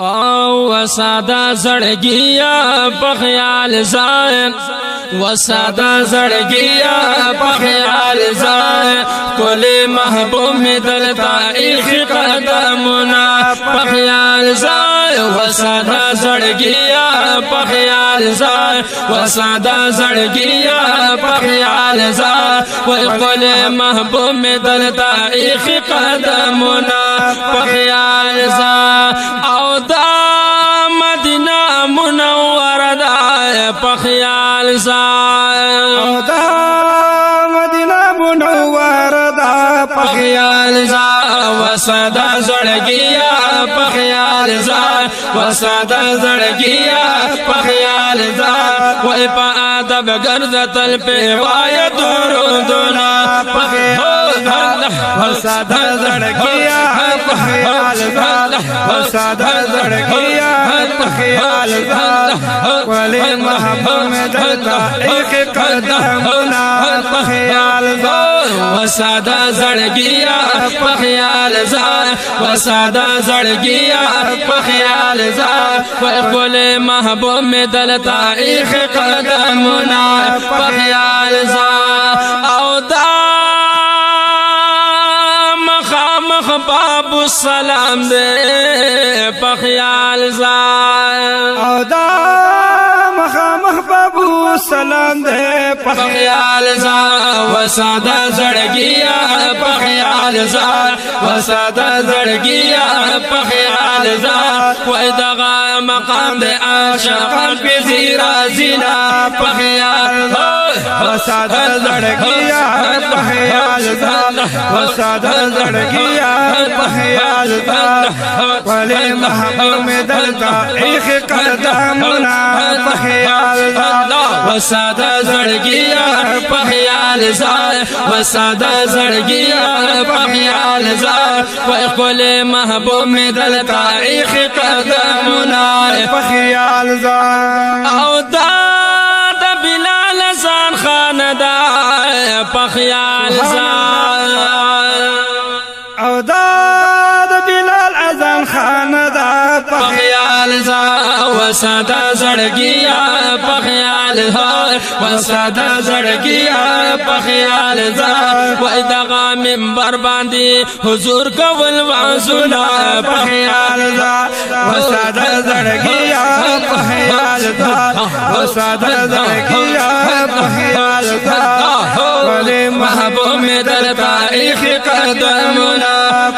او ساده زړګیا په خیال ځان وساده زړګیا په خیال ځان کول محبوب می دلتا ایخ قدمونه په خیال ځان وساده زړګیا په خیال ځان وساده زړګیا په خیال ځان کول محبوب می دلتا ایخ قدمونه په خیال ځان او دا مدینه منوره ده په خیال ځان او دا مدینه منوره ده په خیال ځان وساده زړګیا په خیال ځان وساده زړګیا په خیال ځان وای په ادب ګرځتل په وای درودونه په خیال ځان وساده زړګیا په خیال ځان وساده زړګیا په خیال ځان کول محبوب می دلتا ایخ قدمونه په خیال ځان وساده زړګیا په خیال ځان وساده زړګیا په خیال ځان کول محبوب می دلتا ایخ قدمونه په خیال ځان او دا باب السلام دے په خیال ځان او دا مخامخ بابو سلام دے په خیال ځان وساده زړګیا په خیال ځان وساده زړګیا په خیال ځان وای دغه مقام د عاشقان په زیرا زینا په خیال وساده زړګیا په خیال ځان وساده زړګیا په خیال ځان کول محبوب می دلتا ایخ قدمونه په خیال ځان وساده زړګیا په خیال ځان وساده زړګیا په خیال ځان وای کول محبوب می دلتا ایخ قدمونه په خیال ځان او دا د بلال ځان خاندا په خیال ځان او دا د بلال اذان خاندا په خیال ځان وساده زړګیا په خیال ځان وساده زړګیا په خیال ځان وای دغه منبر باندې حضور کول وعظونه په خیال ځان وساده زړګیا په خیال ځان وساده زړګیا په خیال ځان کول محبوب می دلتا ایخ قدمونه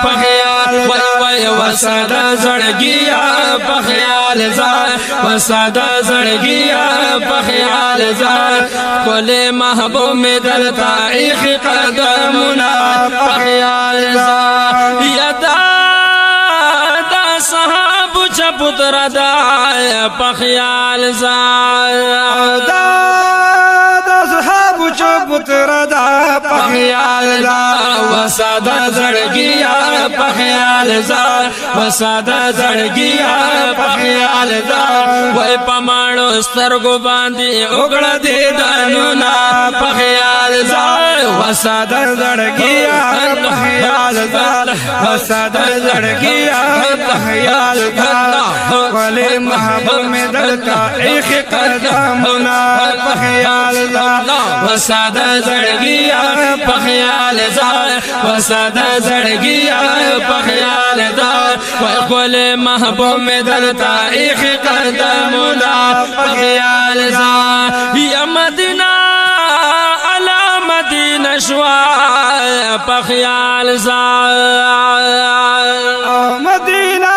په خیال وای وساده زړګیا په خیال ځان وساده زړګیا په خیال ځان کول محبوب می دلتا ایخ قدمونه په خیال ځان یدا دا صحاب چپتر دا په خیال ځان پتر دا په خیال ځان وساده زړګیا په خیال ځان وساده زړګیا په خیال ځان وای پماړو سترګو باندې وګړه دې دانونه په خیال ځان وساده زړګیا په خیال ځان وساده زړګیا په خیال ځان کول محبوب می دلتا ایخ قدمونه په خیال ځان وساده زړګیا په خیال ځان وساده زړګیا په خیال ځان کول محبوب می دلتا ایخ قدمونه په خیال ځان یا مدینه الا مدینه شوا په خیال ځان مدینه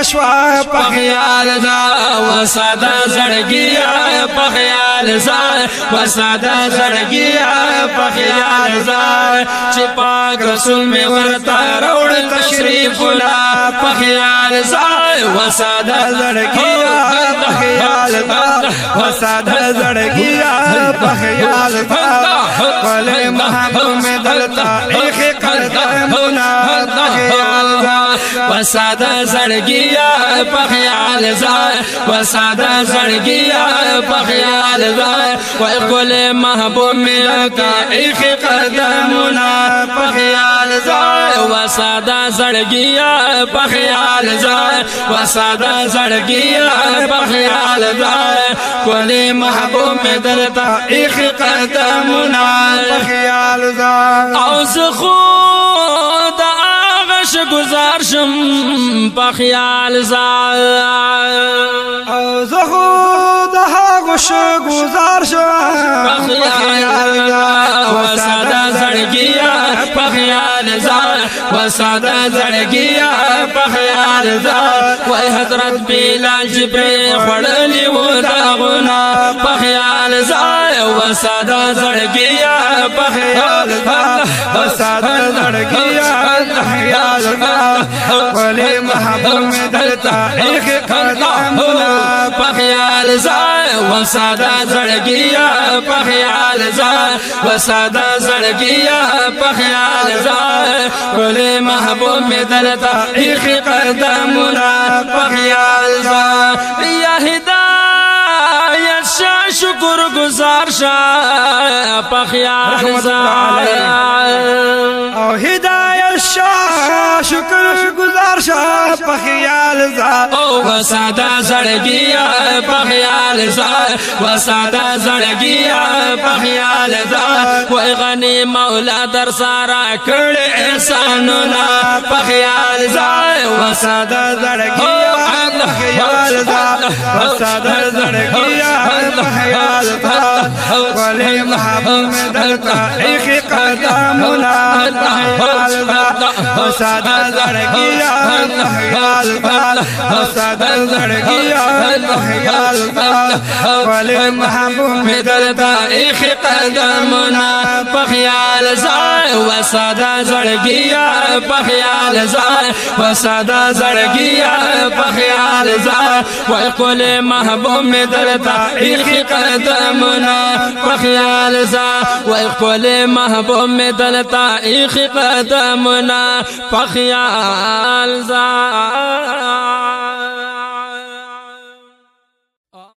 شوا په خیال ځان وساده زړګیا په خیال ځان وساده زړګیا په خیال ځان چې پاک رسول می ورته راوړ تشریف لا په خیال ځان وساده زړګیا په خیال ځان وساده زړګیا په خیال ځان کول محبوب می دلتا ایخ قدمونه په خیال ځان وساده زړګیا په خیال ځان وساده زړګیا په خیال ځان وای کول محبوب می لکه ایخ قدمونه په خیال ځان وسادا زړګیا په خیال ځای وسادا زړګیا په خیال ځای کولی محبوب می درتا ایخ قدمونه په خیال ځای او زه خو د آغش گزار شم په خیال ځای او زه خو د هغو گزار شم په خیال ځای وسادا زړګیا په خیال ځای وسادا زړګیا په خیال ځای وای حضرت بلال چې پرې خوړلي و داغونه په خیال ځای وسادا زړګیا په خیال ځای وسادا زړګیا په خیال ځای کولی محبوب می درتا ایخ قدمونه په خیال ځای وسادا زړګیا په خیال ځای وسادا زړګیا په خیال ځای کولی محبوب می درتا ایخ قدمونه په خیال ځای یا هدایت شاه شکر گزار شاه په خیال ځای او هدایت شاه شکر گزار شاه په خیال ځای او وسادا زړګیا په خیال ځای وسادا زړګیا په خیال ځای وای غنی مولا در سارا کړه احسانونه په خیال ځای وسادا زړګیا په خیال ځای وسادا زړګیا په خیال ځای کولی محبوب می درتا ایخ قدمونه په خیال ځای وسادا زړګیا په خیال ځای وسادا زړګیا په خیال ځای کولی محبوب می درتا ایخ قدمونه په خیال ځای وسادا زړګیا په خیال ځای وسادا زړګیا په خیال ځای وای کولی محبوب می درتا ایخ قدمونه په خیال ځای وای کولی محبوب می درتا ایخ قدمونه په خیال ځای